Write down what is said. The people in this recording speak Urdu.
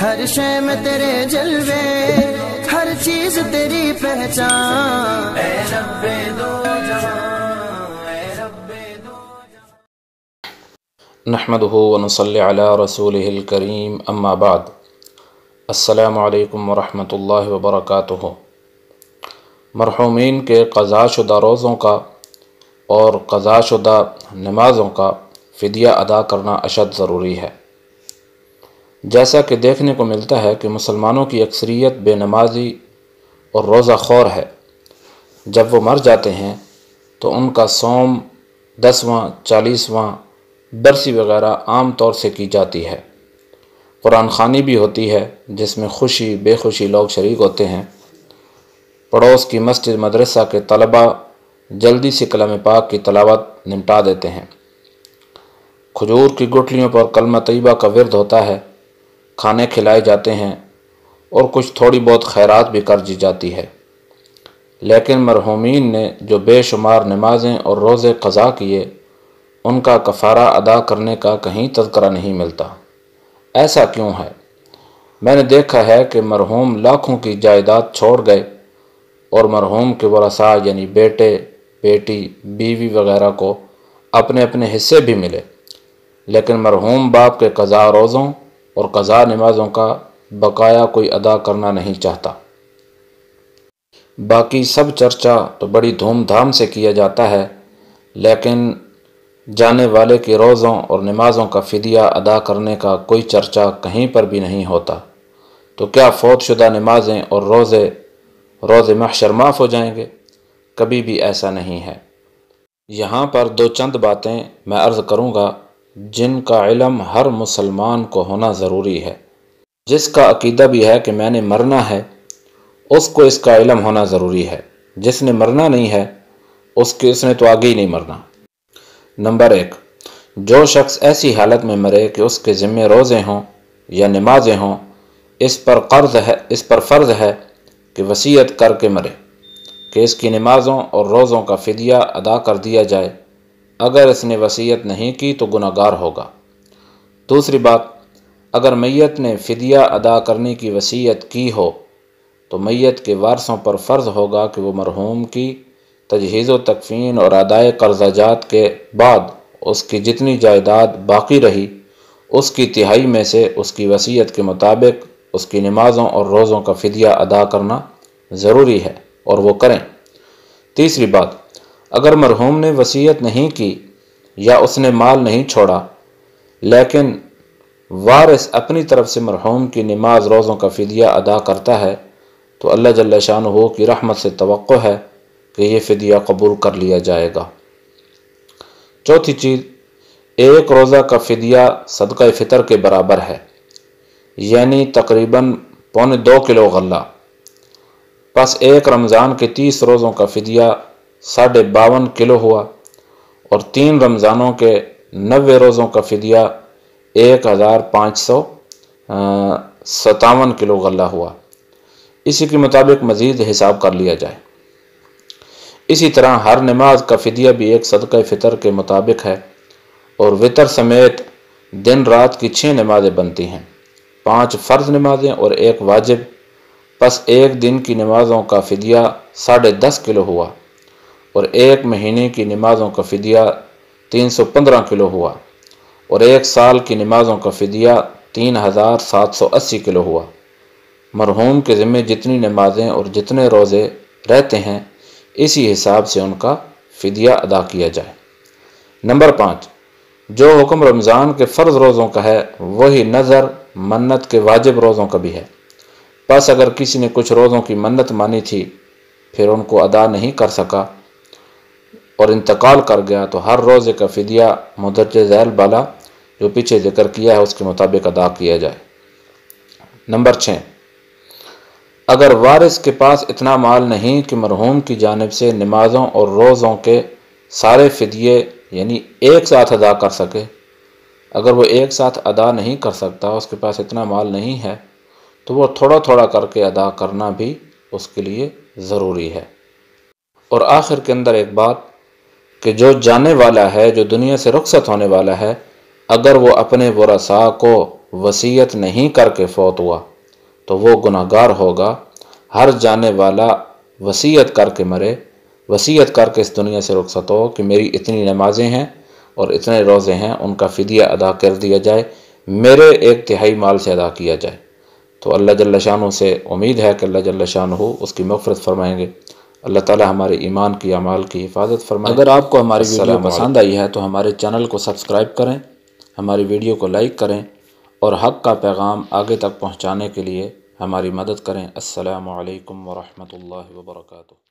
ہر شے میں تیرے جلوے، ہر چیز تیری پہچان، اے رب دو جہاں، اے رب دو جہاں۔ نحمدہ ونصلی علی رسولہ الکریم، اما بعد، السلام علیکم ورحمۃ اللہ وبرکاتہ۔ مرحومین کے قضا شدہ روزوں کا اور قضا شدہ نمازوں کا فدیہ ادا کرنا اشد ضروری ہے۔ جیسا کہ دیکھنے کو ملتا ہے کہ مسلمانوں کی اکثریت بے نمازی اور روزہ خور ہے۔ جب وہ مر جاتے ہیں تو ان کا صوم 10واں، 40واں، برسی وغیرہ عام طور سے کی جاتی ہے۔ قرآن خوانی بھی ہوتی ہے جس میں خوشی بے خوشی لوگ شریک ہوتے ہیں۔ پڑوس کی مسجد مدرسہ کے طلباء جلدی سے کلام پاک کی تلاوت نمٹا دیتے ہیں۔ کھجور کی گٹھلیوں پر کلمہ طیبہ کا ورد ہوتا ہے، کھانے کھلائے جاتے ہیں اور کچھ تھوڑی بہت خیرات بھی کر دی جاتی ہے۔ لیکن مرحومین نے جو بے شمار نمازیں اور روزے قضا کیے، ان کا کفارہ ادا کرنے کا کہیں تذکرہ نہیں ملتا۔ ایسا کیوں ہے؟ میں نے دیکھا ہے کہ مرحوم لاکھوں کی جائیداد چھوڑ گئے اور مرحوم کے ورثاء یعنی بیٹے، بیٹی، بیوی وغیرہ کو اپنے اپنے حصے بھی ملے، لیکن مرحوم باپ کے قضا روزوں اور قضا نمازوں کا بقایا کوئی ادا کرنا نہیں چاہتا۔ باقی سب چرچا تو بڑی دھوم دھام سے کیا جاتا ہے، لیکن جانے والے کے روزوں اور نمازوں کا فدیہ ادا کرنے کا کوئی چرچا کہیں پر بھی نہیں ہوتا۔ تو کیا فوت شدہ نمازیں اور روز محشر معاف ہو جائیں گے؟ کبھی بھی ایسا نہیں ہے۔ یہاں پر دو چند باتیں میں عرض کروں گا جن کا علم ہر مسلمان کو ہونا ضروری ہے۔ جس کا عقیدہ بھی ہے کہ میں نے مرنا ہے، اس کو اس کا علم ہونا ضروری ہے۔ جس نے مرنا نہیں ہے، اس نے تو آگے ہی نہیں مرنا۔ نمبر 1، جو شخص ایسی حالت میں مرے کہ اس کے ذمہ روزے ہوں یا نمازیں ہوں، اس پر فرض ہے کہ وصیت کر کے مرے کہ اس کی نمازوں اور روزوں کا فدیہ ادا کر دیا جائے۔ اگر اس نے وصیت نہیں کی تو گناہ گار ہوگا۔ دوسری بات، اگر میت نے فدیہ ادا کرنے کی وصیت کی ہو تو میت کے وارثوں پر فرض ہوگا کہ وہ مرحوم کی تجہیز و تکفین اور ادائے قرضہ جات کے بعد اس کی جتنی جائیداد باقی رہی، اس کی تہائی میں سے اس کی وصیت کے مطابق اس کی نمازوں اور روزوں کا فدیہ ادا کرنا ضروری ہے اور وہ کریں۔ تیسری بات، اگر مرحوم نے وصیت نہیں کی یا اس نے مال نہیں چھوڑا لیکن وارث اپنی طرف سے مرحوم کی نماز روزوں کا فدیہ ادا کرتا ہے تو اللہ جل شانہ کی رحمت سے توقع ہے کہ یہ فدیہ قبول کر لیا جائے گا۔ چوتھی چیز، ایک روزہ کا فدیہ صدقہ فطر کے برابر ہے، یعنی تقریباً 2.25 کلو غلہ۔ پس ایک رمضان کے 30 روزوں کا فدیہ 52.5 کلو ہوا اور 3 رمضانوں کے 90 روزوں کا فدیہ 1557 کلو غلہ ہوا۔ اسی کے مطابق مزید حساب کر لیا جائے۔ اسی طرح ہر نماز کا فدیہ بھی ایک صدقہ فطر کے مطابق ہے، اور وتر سمیت دن رات کی 6 نمازیں بنتی ہیں، 5 فرض نمازیں اور 1 واجب۔ پس ایک دن کی نمازوں کا فدیہ 10.5 کلو ہوا اور 1 مہینے کی نمازوں کا فدیہ 315 کلو ہوا اور 1 سال کی نمازوں کا فدیہ 3780 کلو ہوا۔ مرحوم کے ذمہ جتنی نمازیں اور جتنے روزے رہتے ہیں، اسی حساب سے ان کا فدیہ ادا کیا جائے۔ نمبر 5، جو حکم رمضان کے فرض روزوں کا ہے وہی نظر منت کے واجب روزوں کا بھی ہے۔ پس اگر کسی نے کچھ روزوں کی منت مانی تھی پھر ان کو ادا نہیں کر سکا اور انتقال کر گیا تو ہر روزے کا فدیہ مدرجہ ذیل بالا جو پیچھے ذکر کیا ہے اس کے مطابق ادا کیا جائے۔ نمبر 6، اگر وارث کے پاس اتنا مال نہیں کہ مرحوم کی جانب سے نمازوں اور روزوں کے سارے فدیے یعنی ایک ساتھ ادا کر سکے، اگر وہ ایک ساتھ ادا نہیں کر سکتا، اس کے پاس اتنا مال نہیں ہے، تو وہ تھوڑا تھوڑا کر کے ادا کرنا بھی اس کے لیے ضروری ہے۔ اور آخر کے اندر ایک بات کہ جو جانے والا ہے، جو دنیا سے رخصت ہونے والا ہے، اگر وہ اپنے ورثاء کو وصیت نہیں کر کے فوت ہوا تو وہ گناہگار ہوگا۔ ہر جانے والا وصیت کر کے مرے، وصیت کر کے اس دنیا سے رخصت ہو کہ میری اتنی نمازیں ہیں اور اتنے روزے ہیں، ان کا فدیہ ادا کر دیا جائے، میرے 1/3 مال سے ادا کیا جائے۔ تو اللہ جل شانہ سے امید ہے کہ اللہ جل شانہ اس کی مغفرت فرمائیں گے۔ اللہ تعالی ہمارے ایمان کی اعمال کی حفاظت فرمائے۔ اگر آپ کو ہماری ویڈیو پسند آئی ہے تو ہمارے چینل کو سبسکرائب کریں، ہماری ویڈیو کو لائک کریں اور حق کا پیغام آگے تک پہنچانے کے لیے ہماری مدد کریں۔ السلام علیکم ورحمۃ اللہ وبرکاتہ۔